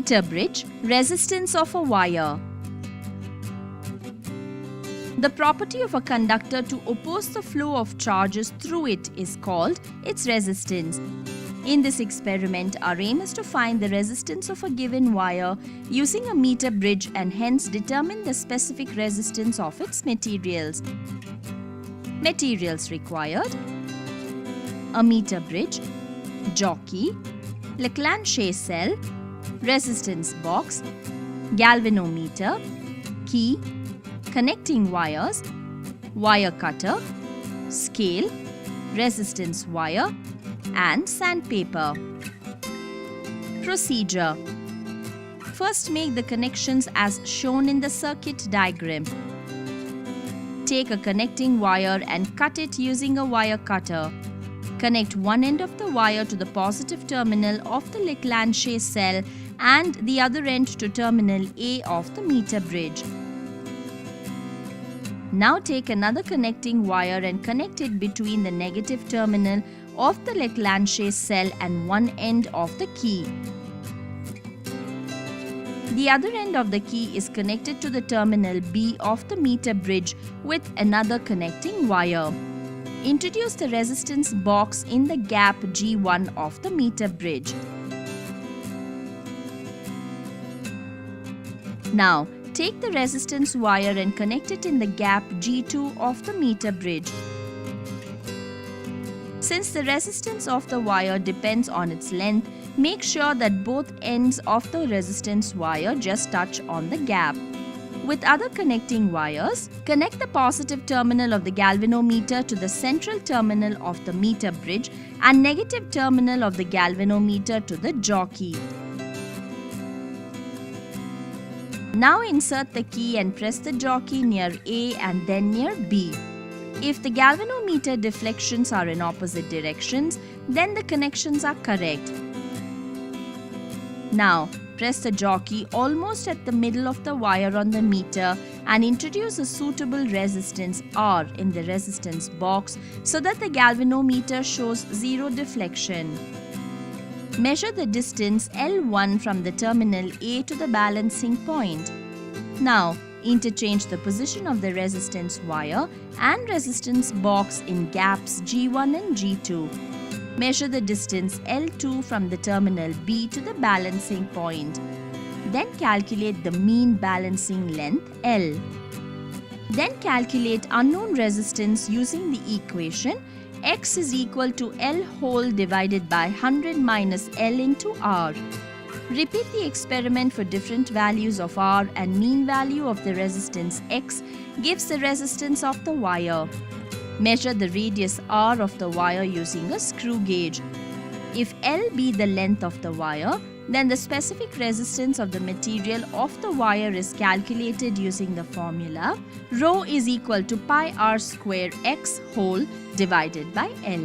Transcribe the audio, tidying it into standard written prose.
Meter bridge, resistance of a wire. The property of a conductor to oppose the flow of charges through it is called its resistance. In this experiment, our aim is to find the resistance of a given wire using a meter bridge and hence determine the specific resistance of its materials. Materials required: a meter bridge, jockey, Leclanché cell, resistance box, galvanometer, key, connecting wires, wire cutter, scale, resistance wire, and sandpaper. Procedure: first, make the connections as shown in the circuit diagram. Take a connecting wire and cut it using a wire cutter. Connect one end of the wire to the positive terminal of the Leclanché cell and the other end to terminal A of the meter bridge. Now take another connecting wire and connect it between the negative terminal of the Leclanché cell and one end of the key. The other end of the key is connected to the terminal B of the meter bridge with another connecting wire. Introduce the resistance box in the gap G1 of the meter bridge. Now, take the resistance wire and connect it in the gap G2 of the meter bridge. Since the resistance of the wire depends on its length, make sure that both ends of the resistance wire just touch on the gap. With other connecting wires, connect the positive terminal of the galvanometer to the central terminal of the meter bridge and negative terminal of the galvanometer to the jockey. Now insert the key and press the jockey near A and then near B. If the galvanometer deflections are in opposite directions, then the connections are correct. Now, press the jockey almost at the middle of the wire on the meter and introduce a suitable resistance R in the resistance box so that the galvanometer shows zero deflection. Measure the distance L1 from the terminal A to the balancing point. Now, interchange the position of the resistance wire and resistance box in gaps G1 and G2. Measure the distance L2 from the terminal B to the balancing point. Then calculate the mean balancing length L. Then calculate unknown resistance using the equation X is equal to L whole divided by 100 minus L into R. Repeat the experiment for different values of R and mean value of the resistance X gives the resistance of the wire. Measure the radius R of the wire using a screw gauge. If L be the length of the wire, then the specific resistance of the material of the wire is calculated using the formula ρ is equal to pi r square X whole divided by L.